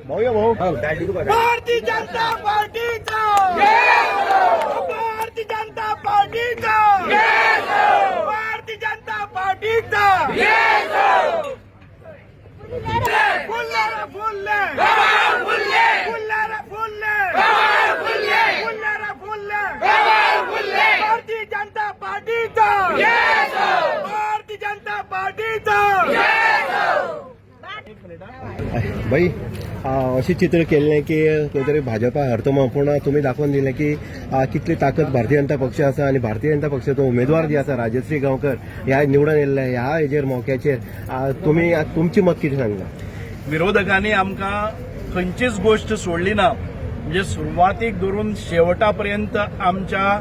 भाऊ भारतीय जनता पार्टीचा भारतीय जनता पार्टीचा भारतीय जनता पार्टीचा फुल्लारा फुल्ले फुल्लारा फुल्ले फुल्लारा फुल्ले भारतीय जनता पार्टीचा भारतीय जनता पार्टीचा बाई अशी चित्र केले की खंयतरी भाजपा हरतो म्हणून पूण तुम्ही दाखवून दिले की कितली ताकद भारतीय जनता पक्ष आसा आणि भारतीय जनता पक्षाचो उमेदवार जे आसा राजश्री गांवकर ह्या निवडून येयल्ले ह्या हेजेर मौक्याचेर तुम्ही तुमची मत कितें सांगता? विरोधकांनी आमकां खंयचीच गोष्ट सोडली ना, म्हणजे सुरवातीक धरून शेवटापर्यंत आमच्या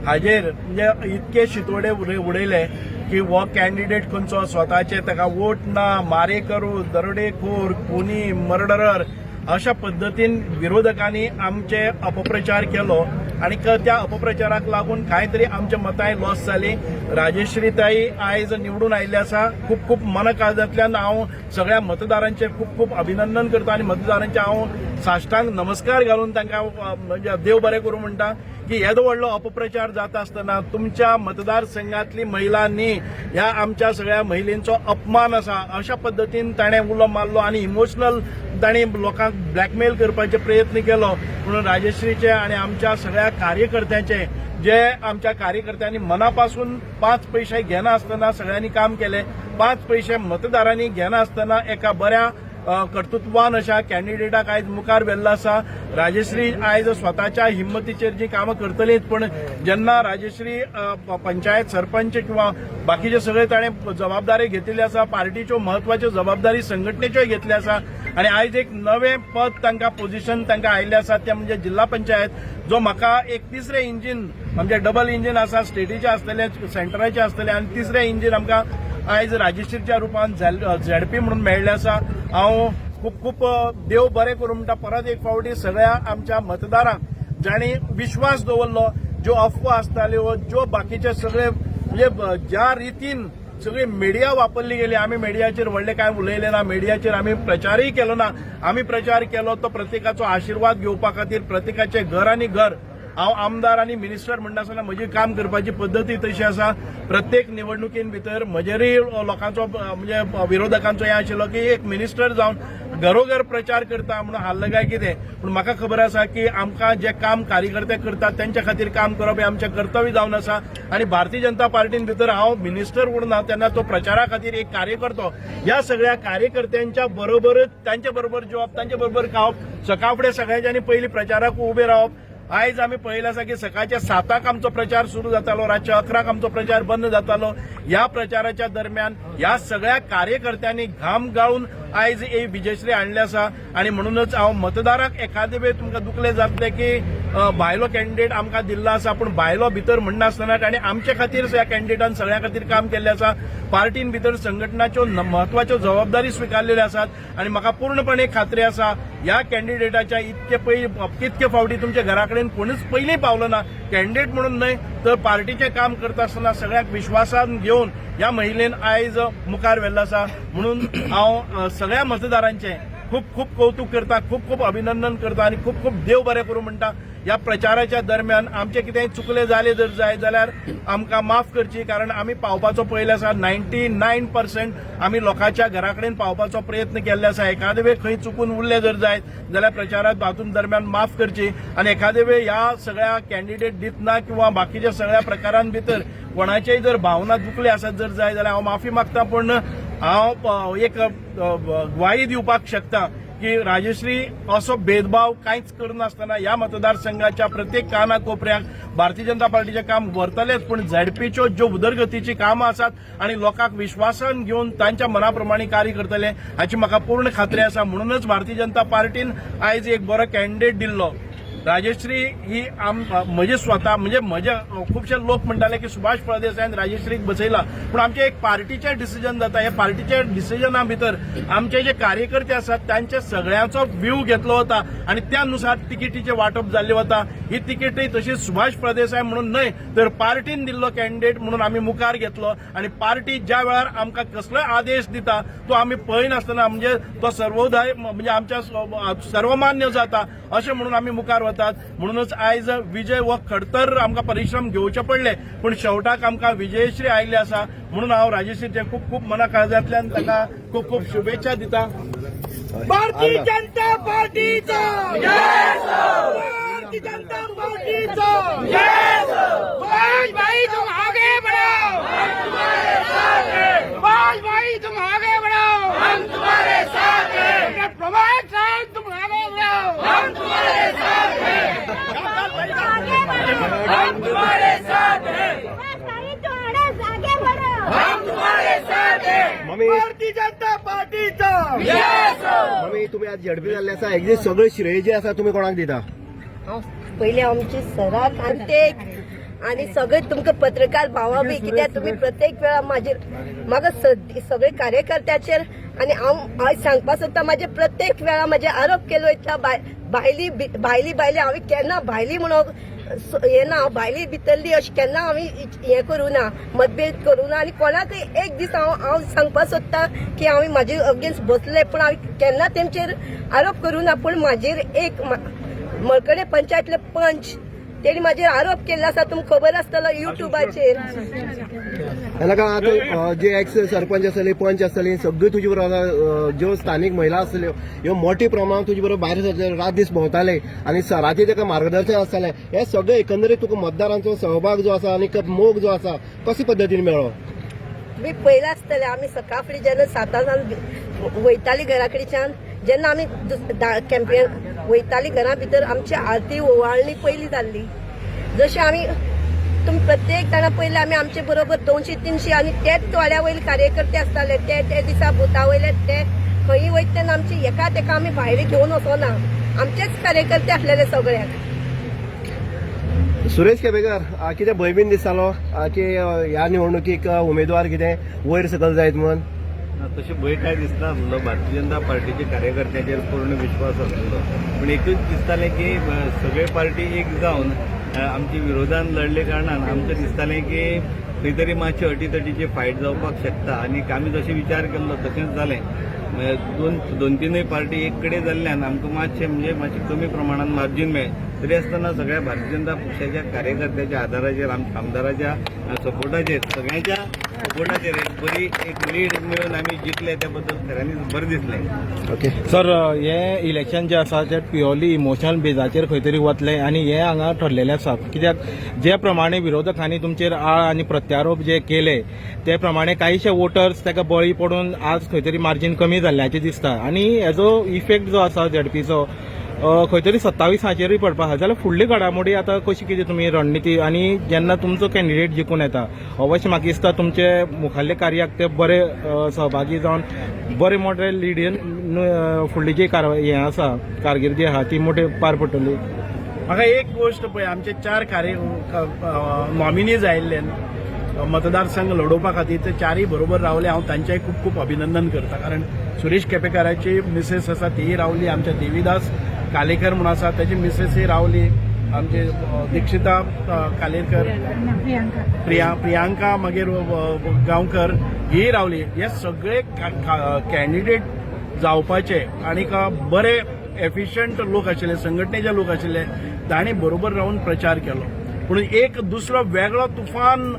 हाजेर म्हणजे इतके शितोडे उडयले की हो कॅन्डिडेट खंयचो स्वताचे ताका वोट ना, मारेकरू, दरोडेखोर, खुनी, मर्डरर अशा पद्दतीन विरोधकांनी आमचे अपप्रचार केलो आणि त्या अपप्रचाराक लागून कांय तरी आमच्या मतांय लॉस जाली. राजश्रीताई आयज निवडून आयिल्ली आसा. खूप खूप मनकाळजांतल्यान हांव सगळ्या मतदारांचे खूप खूप अभिनंदन करता आणि मतदारांचे हांव साश्टांग नमस्कार घालून तांकां म्हणजे देव बरें करूं म्हणटा की येदो व्हडलो अपप्रचार जाता आसतना तुमच्या मतदारसंघातली महिलांनी ह्या आमच्या सगळ्या महिलांचो अपमान आसा अशा पद्दतीन ताणें उलो मारलो आणि इमोशनल तांणी लोकांक ब्लॅकमेल करपाचे प्रयत्न केलो. म्हणून राजश्रीचे आणि आमच्या सगळ्या कार्यकर्त्यांचे जे आमच्या कार्यकर्त्यांनी मनापासून 5 पैसे घेना आसतना सगळ्यांनी काम केले. 5 पैसे मतदारांनी घेना आसतना एका बऱ्या कर्तृत्वान अशा कॅन्डिडेटाक आयज मुखार व्हेल्लो आसा. राजश्री आयज स्वताच्या हिम्मतीचेर जी कामां करतलीच, पण जेन्ना राजश्री पंचायत सरपंच किंवा बाकीचे सगळे ताणें जबाबदारी घेतिल्ली आसा, पार्टीच्यो म्हत्वाच्यो जबाबदारी संघटनेच्योय घेतली आसा आणि आयज एक नवें पद तांकां पोझिशन तांकां आयिल्लें आसा तें म्हणजे जिल्हा पंचायत, जो म्हाका एक तिसरें इंजीन म्हणजे डबल इंजीन आसा, स्टेटीचें आसतलें, सेंटराचें आसतलें आणि तिसरें इंजीन आमकां आयज राजश्रीच्या रुपान झेडपी म्हणून मेळ्ळें आसा. हांव खूप खूप देव बरें करूं म्हणटा परत एक फावटी सगळ्या आमच्या मतदारांक जाणी विश्वास दवरलो. ज्यो अफवा आसताल्यो, ज्यो बाकीचे सगळे म्हणजे ज्या रितीन सगळी मिडिया वापरली गेली, आम्ही मिडियाचेर व्हडले काय उलयले ना, मिडियाचेर आम्ही प्रचारय केलो ना. आम्ही प्रचार केलो तो प्रत्येकाचो आशीर्वाद घेवपा खातीर, प्रत्येकाचे घर आनी घर. हांव आमदार आनी मिनिस्टर म्हणटा आसतना म्हजी काम करपाची पद्दती तशी आसा. प्रत्येक निवडणुकीन भितर म्हजेरय लोकांचो म्हणजे विरोधकांचो हें आशिल्लो की एक मिनिस्टर जावन घरोघर प्रचार करता म्हणून हाल्लं काय कितें. पूण म्हाका खबर आसा की आमकां जे काम कार्यकर्ते करतात तेंच्या खातीर काम करप हें आमचें कर्तव्य जावन आसा. आनी भारतीय जनता पार्टीन भितर हांव मिनिस्टर उरना तेन्ना तो प्रचारा खातीर एक कार्यकर्तो, ह्या सगळ्या कार्यकर्त्यांच्या बरोबरच तांचे बरोबर जेवप, तांचे बरोबर खावप, सकाळ फुडें सगळ्यांच्यांनी पयलीं प्रचाराक उबें रावप. आयज आमी पळयलें आसा की सकाळच्या 7 आमचो प्रचार सुरू जातालो, रातच्या 11 आमचो प्रचार बंद जातालो. ह्या प्रचाराच्या दरम्यान ह्या सगळ्या कार्यकर्त्यांनी घाम गाळून आयज ही विजयश्री हाडली आसा. आणि म्हणूनच हांव मतदाराक एखादे वेळ तुमकां दुखलें जातलें की भायलो कॅन्डिडेट आमकां दिल्लो आसा, पूण भायलो भितर म्हणना आसतना ताणें आमचे खातीर ह्या कॅन्डिडेटान सगळ्या खातीर काम केल्लें आसा. पार्टीन भितर संघटनाच्यो म्हत्वाच्यो जबाबदारी स्विकारलेल्यो आसात आणि म्हाका पूर्णपणे खात्री आसा ह्या कॅन्डिडेटाच्या कितके फावटी तुमच्या घरा कडेन कोणूच पयलीं पावलो ना. कॅन्डिडेट म्हणून न्हय तर पार्टीचें काम करता आसतना सगळ्यांक विश्वासान घेवन ह्या महिलेन आयज मुखार व्हेल्लो आसा. म्हणून हांव सगळ्या मतदारांचें खूप खूप कौतुक करता, खूप खूप अभिनंदन करता आणि खूप खूप देव बरें करूं म्हणटा. ह्या प्रचाराच्या दरम्यान आमचे कितेंय चुकले जाले जर जाय जाल्यार आमकां माफ करची, कारण आमी पावपाचो पळयलो आसा. 99% आमी लोकांच्या घरा कडेन पावपाचो प्रयत्न केल्ले आसा. एखादे वेळ खंय चुकून उरले जर जायत जाल्यार प्रचारात हातून दरम्यान माफ करची. आणि एखादे वेळ ह्या सगळ्या कॅन्डिडेट दितना किंवा बाकीच्या सगळ्या प्रकारां भितर कोणाचेय जर भावना दुखले आसत जर जाय जाल्यार हांव माफी मागता. पण हांव एक ग्वाही दिवपाक शकता की राजश्री असो भेदभाव कांयच करनासतना ह्या मतदारसंघाच्या प्रत्येक काना कोपऱ्याक भारतीय जनता पार्टीचे काम व्हरतलेच, पण झेडपीच्यो ज्यो उदरगतीची कामां आसात आणि लोकांक विश्वासान घेवन तांच्या मनाप्रमाणे कार्य करतले हाची म्हाका पूर्ण खात्री आसा. म्हणूनच भारतीय जनता पार्टीन आयज एक बरो कॅन्डिडेट दिल्लो. राजश्री ही म्हणजे स्वतः म्हणजे म्हजे खुबशे लोक म्हणटाले की सुभाष फळदेसायन राजश्रीक बसयला, पूण आमचे एक पार्टीचे डिसिजन जाता. हे पार्टीच्या डिसिजना भितर आमचे जे कार्यकर्ते आसात त्यांचे सगळ्यांचो व्ह्यू घेतलो वता आणि त्यानुसार तिकीटीचे वाटप जाल्ले वता. ही तिकीट तशी सुभाष फळदेसाय म्हणून न्हय तर पार्टीन दिल्लो कॅन्डिडेट म्हणून आमी मुखार घेतलो आणि पार्टी ज्या वेळार आमकां कसलोय आदेश दिता तो आमी पळयनासतना म्हणजे तो सर्वोदय म्हणजे आमच्या सर्वमान्य जाता अशें म्हणून आमी मुखार वतात. म्हणूनच आयज विजय हो खडतर आमकां परिश्रम घेवचे पडले पूण शेवटाक आमकां विजयश्री आयिल्ली आसा. म्हणून हांव राजश्रीचे खूब खूब मना काळजांतल्यान ताका खूब खूब शुभेच्छा दिता. भारतीय जनता पार्टीचा भारतीय जनता पार्टीचा सुभाष भाई तुम आगे बढ़ो, हम तुम्हारे साथ हैं. सुभाष भाई तुम आगे बढ़ो, हम तुम्हारे साथ हैं. प्रभात साहब तुम आगे बढ़ो, हम तुम्हारे साथ हैं. हम तुम्हारे साथ हैं. हम तुम्हारे साथ हैं. भारतीय जनता पार्टीचा मम्मी तुम्ही आज झडपी जाल्ले आसा, हेजे सगळे श्रेय जे आसा तुम्ही कोणाक दिता? पहिले आमची सराक आणि सगळे तुमकां पत्रकार भावा बी कित्याक तुम्ही प्रत्येक वेळा म्हाका सगळे कार्यकर्त्याचेर आणि हांव आज सांगपाक सोदता म्हाजे प्रत्येक वेळा म्हाजे आरोप केलो वयता. भायली हांवें केन्ना भायली म्हणून हे ना, भायली भितरली अशी केन्ना हांवें हें करूं ना, मतभेद करूं ना आणि कोणाकय एक दीस हांव सांगपाक सोदता की हांवें म्हाजे अगेन्स्ट बसले पूण हांवें केन्ना तेंचेर आरोप करूं ना. पूण म्हाजेर एक मळकडे पंचायतले पंच तेणी म्हाजेर आरोप केल्लो आसा, तुमकां खबर आसतलो युट्यूबाचेर. नाका आता जे एक्स सरपंच आसतले पंच आसतले सगळे तुजे बरोबर ज्यो स्थानिक महिला आसतल्यो ह्यो मोठ्या प्रमाणात तुजे बरोबर भायर सरले रात दीस भोंवताले आणि सराचे ताका मार्गदर्शन आसतालें. हे सगळे एकंदरीत तुका मतदारांचो सहभाग जो आसा आणि मोग जो आसा कशे पद्दतीन मेळ्ळो? मी पयला आसतले आमी सकाळ फुडें जेन्ना 7 वयताली घरा कडच्यान, जेन्ना आमी कॅम्पेन वयताली घरा भितर आमची आरती ओवाळणी पयली जाल्ली. जशें आमी तुम्ही प्रत्येक जाणा पयले आमी आमचे बरोबर 200-300 आणि तेच थोड्या वयले कार्यकर्ते आसताले ते दिसा बुथा वयले ते खंयी वयता तेन्ना आमची एका तेका आमी भायर घेवन वचोना, आमचेच कार्यकर्ते आसलेले सगळ्याक. सुरेश केपेकर कितें भंय बीन दिसतालो की ह्या निवडणुकीक उमेदवार कितें वयर सकल जायत म्हणून? तशें भंय काय दिसना आसलो. भारतीय जनता पार्टीचे कार्यकर्त्यांचेर पूर्ण विश्वास आसलो. पूण एकूच दिसतालें की सगळे पार्टी एक जावन आमच्या विरोधान लढले कारणान आमकां दिसतालें की खंय तरी मातशे अटीतटीचे फायट जावपाक शकता आनी आमी जशें विचार केल्लो तशेंच जालें. दोन तीनय पार्टी एक कडेन जाल्ल्यान आमकां मातशें कमी प्रमाणात मार्जीन मेळ्ळें. तरी आसतना सगळ्या भारतीय जनता पक्षाच्या कार्यकर्त्याच्या आदाराचेर आमदाराच्या सपोर्टाचेर सगळ्यांच्या सपोर्टाचेर बरी एक लीड मेळून आमी जिखले त्या बद्दल खऱ्यांनीच बरें दिसलें. ओके सर, हे इलेक्शन जे आसा ते प्युअरली इमोशनल बेजाचेर खंय तरी वतले आणि हे हांगा ठरलेले आसा. कित्याक जे प्रमाणे विरोधकांनी तुमचेर आळ आणि प्रत्यारोप जे केले ते प्रमाणे काहीशे वोटर्स ताका बळी पडून आज खंय तरी मार्जीन कमी जाल्ल्याचें दिसता आणि हेजो इफेक्ट जो आसा झडपीचो खंय तरी 27 पडपा आसा. जाल्यार फुडली घडामोडी आतां कशी कितें तुमी रणनीती आणि जेन्ना तुमचो कॅन्डिडेट जिखून येता अवश्य म्हाका दिसता तुमचे मुखाल्ले कार्याक ते बरे सहभागी जावन बरे मोठे लिडीन फुडली जी हें आसा कारकिर्दी आहा ती मोठी पार पडटली. म्हाका एक गोष्ट पळय, आमचे 4 नॉमिनीज आयिल्ले मतदारसंघ लडोवपा खातीर ते 4य बरोबर रावले. हांव तांचेय खूब खूब अभिनंदन करता. कारण सुरेश केपेकाराची मिसेस आसा तीय रावली, आमच्या देवीदास कालेकर म्हणून आसा त्याची मिसेसय रावली, आमचे दीक्षिता कालेकर, प्रियांका मागीर गांवकर ही रावली. हे सगळे कॅन्डिडेट जावपाचे आणि बरे एफिशियंट लोक आशिल्ले, संघटनेचे लोक आशिल्ले, तांणी बरोबर रावन प्रचार केलो. पूण एक दुसरो वेगळो तुफान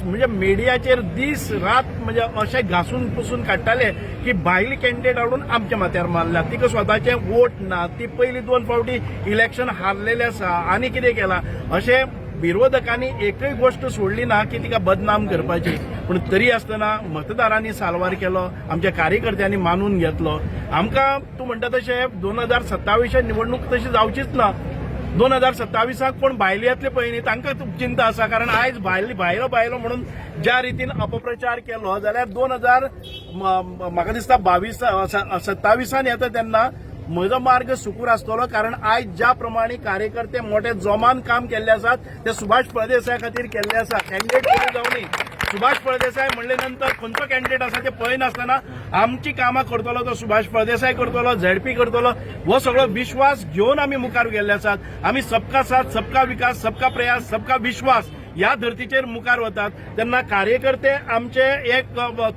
म्हणजे मिडियाचेर दीस रात म्हणजे अशें घासून पुसून काडटाले की भायली कॅन्डिडेट हाडून आमच्या माथ्यार मारल्या. तिका स्वताचे वोट ना, ती पयली 2 फावटी इलेक्शन हारलेले आसा आनी कितें केलां अशें विरोधकांनी एकय गोष्ट सोडली ना की तिका बदनाम करपाची. पूण तरी आसतना मतदारांनी साल्वार केलो, आमच्या कार्यकर्त्यांनी मानून घेतलो. आमकां तूं म्हणटा तशें 2027 निवडणूक तशी जावचीच ना. 2027 कोण भायले येतले पळय न्ही तांकां खूब चिंता आसा. कारण आयज भायलो म्हणून ज्या रितीन अपप्रचार केलो जाल्यार 2000 म्हाका दिसता 27 येता तेन्ना म्हजो मार्ग सुकूर आसतलो, कारण आयज ज्या प्रमाणे कार्यकर्ते मोठे जोमान काम केल्ले आसात ते सुभाष फळदेसाय खातीर केल्ले आसा. कॅन्डिडेट कोणी जावनी, सुभाष फळदेसाय म्हणले नंतर खंयचो कॅन्डिडेट आसा ते पळयनासतना आमची कामां करतलो तो सुभाष फळदेसाय करतलो, झेडपी करतलो, हो सगळो विश्वास घेवन आमी मुखार गेल्ले आसात. आमी सबका साथ, सबका विकास, सबका प्रयास, सबका विश्वास ह्या धर्तीचेर मुखार वतात. तेन्ना कार्यकर्ते आमचे एक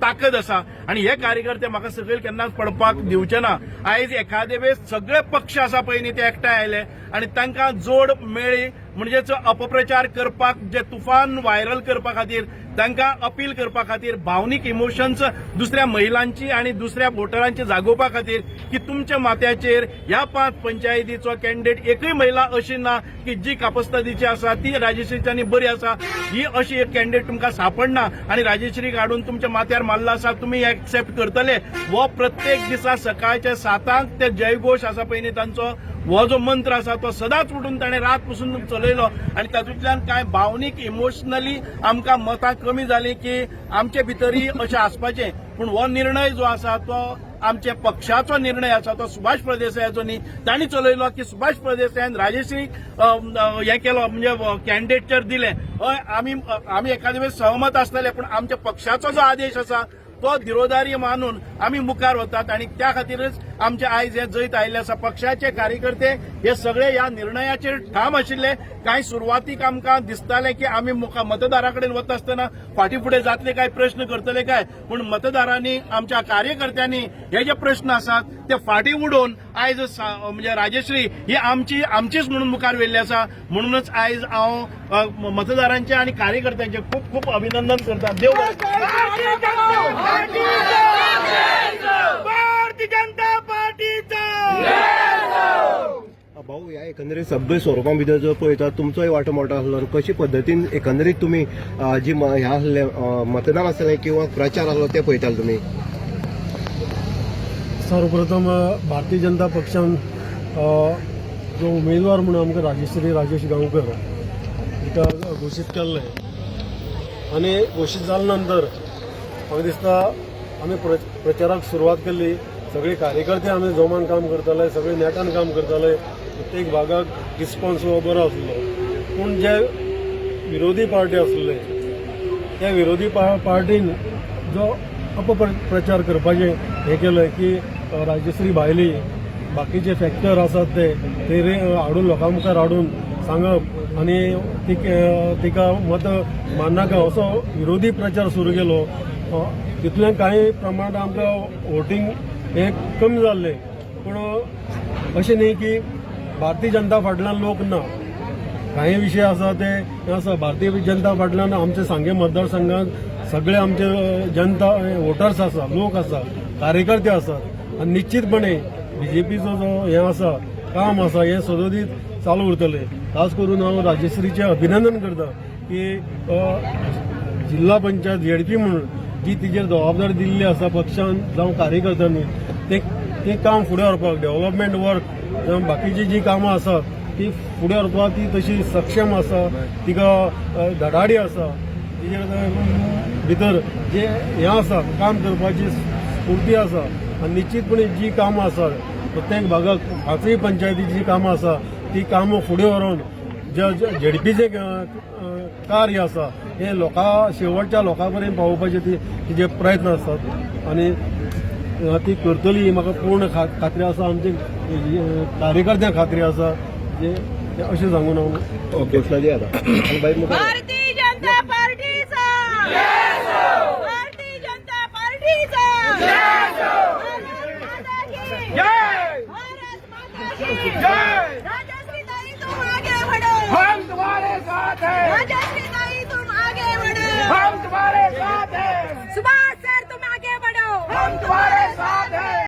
ताकद आसा आणि हे कार्यकर्ते म्हाका सकयल केन्नाच पडपाक दिवचे ना. आयज एखादे वेळेस सगळे पक्ष आसा पळय न्ही ते एकठांय आयले आणि तांकां जोड मेळ्ळी, म्हणजेच अपप्रचार करपाक, जे तुफान व्हायरल करपा खातीर, तांकां अपील करपा खातीर, भावनीक इमोशन्स दुसऱ्या महिलांची आणि दुसऱ्या वोटरांची जागोवपा खातीर की तुमच्या माथ्याचेर ह्या 5 पंचायतीचो कॅन्डिडेट एकूय महिला अशी ना की जी कापस्तदीची आसा, ती राजश्रीच्यांनी बरी आसा, ही अशी एक कॅन्डिडेट तुमकां सापडना आणि राजश्री काडून तुमच्या माथ्यार मारला आसा, तुमी एक्सेप्ट करतले. हो प्रत्येक दिसा सकाळच्या 7 ते जयघोष आसा पळय न्ही तांचो, हो जो मंत्र आसा तो सदांच उठून ताणें रात पसून चलयलो आणि तातूंतल्यान कांय भावनीक इमोशनली आमकां मतां कमी जाली की आमचे भितरय अशें आसपाचें. पूण हो निर्णय जो आसा तो आमच्या पक्षाचो निर्णय आसा, तो सुभाष फळदेसायाचो न्ही. तांणी चलयलो की सुभाष फळदेसायान राजश्री हें केलो, म्हणजे कॅन्डिडेटचेर दिलें. हय, आमी एखादे वेळेस सहमत आसतले, पूण आमच्या पक्षाचो जो आदेश आसा तो दिरोदारी मानून आमी मुखार वतात आणि त्या खातीरच आमचे आयज हे जैत आयिल्ले आसा. पक्षाचे कार्यकर्ते हे सगळे ह्या निर्णयाचेर ठाम आशिल्ले. कांय सुरवातीक आमकां दिसतालें की आमी मतदारा कडेन वता आसतना फाटीं फुडें जातले काय, प्रश्न करतले काय, पूण मतदारांनी, आमच्या कार्यकर्त्यांनी हे जे प्रश्न आसात ते फाटीं उडोवन आयज म्हणजे राजश्री ही आमचीच म्हणून मुखार व्हेल्ली आसा. म्हणूनच आयज हांव मतदारांचे आणि कार्यकर्त्यांचे खूप खूप अभिनंदन करता. देव भारतीय जनता पार्टीचा भाऊ, ह्या एकंदरीत सगळे स्वरुपां भितर जर पळयतात तुमचोय वांटो मोठो आसलो. कशे पद्दतीन एकंदरीत तुमी जी ह्या आसले मतदान आसलें किंवा प्रचार आसलो ते पळयताले तुमी? सर्वप्रथम भारतीय जनता पक्षान जो उमेदवार म्हणून आमकां राजश्री राजेश गांवकर तिका घोशीत केल्लें आनी घोशीत जाल्या नंतर म्हाका दिसता आमी प्रचाराक सुरवात केल्ली. सगळे कार्यकर्ते आमी जोमान काम करताले, सगळे नेटान काम करताले, प्रत्येक भागाक रिस्पॉन्स हो बरो आसलो. पूण जे विरोधी पार्टी आसले त्या विरोधी पार्टीन जो अपप्रचार करपाचें हें केलें की राजश्री भायली बाकीचे फॅक्टर आसात ते हाडून लोकां मुखार हाडून सांगप आनी तिका मत माननाका असो विरोधी प्रचार सुरू केलो. तितूंतल्यान कांय प्रमाणांत आमकां वोटींग हें कमी जाल्लें. पूण अशें न्ही की भारतीय जनता फाटल्यान लोक ना. कांय विशय आसा ते आसा. भारतीय जनता फाटल्यान आमचे सांगे मतदारसंघात सगळे आमचे जनता वोटर्स आसा, लोक आसा, कार्यकर्ते आसात आनी निश्चितपणे बीजेपीचो जो हें आसा, काम आसा, हें सदोदीत चालू उरतलें. खास करून हांव राजश्रीचें अभिनंदन करता की जिल्हा पंचायत झेडपी म्हणून जी तिचेर जबाबदारी दिल्ली आसा पक्षान जावं कार्यकर्त्यांनी, ते काम फुडें व्हरपाक, डेव्हलपमेंट वर्क जावं बाकीची जी कामां आसात ती फुडें व्हरपाक ती तशी सक्षम आसा, तिका धडाडी आसा, तिचे भितर जे हें आसा काम करपाची स्फूर्ती आसा. आनी निश्चितपणे जी कामां आसा प्रत्येक भागाक 5 पंचायतीची जी कामां आसा ती कामां फुडें व्हरून जे झेडपीचे कार्य आसा हे शेवटच्या लोकां पर्यंत पावोवपाचे तिचे प्रयत्न आसतात आनी ती करतली ही म्हाका पूर्ण खात्री आसा. आमचे कार्यकर्त्यांक खात्री आसा जे अशें सांगून हांव घोशणा दिया आता. भारतीय जनता पार्टीचा, भारतीय जनता पार्टीचा, भारत माता की जय. राजश्री ताई तुम आगे बढ़ो, हम तुम्हारे साथ हैं.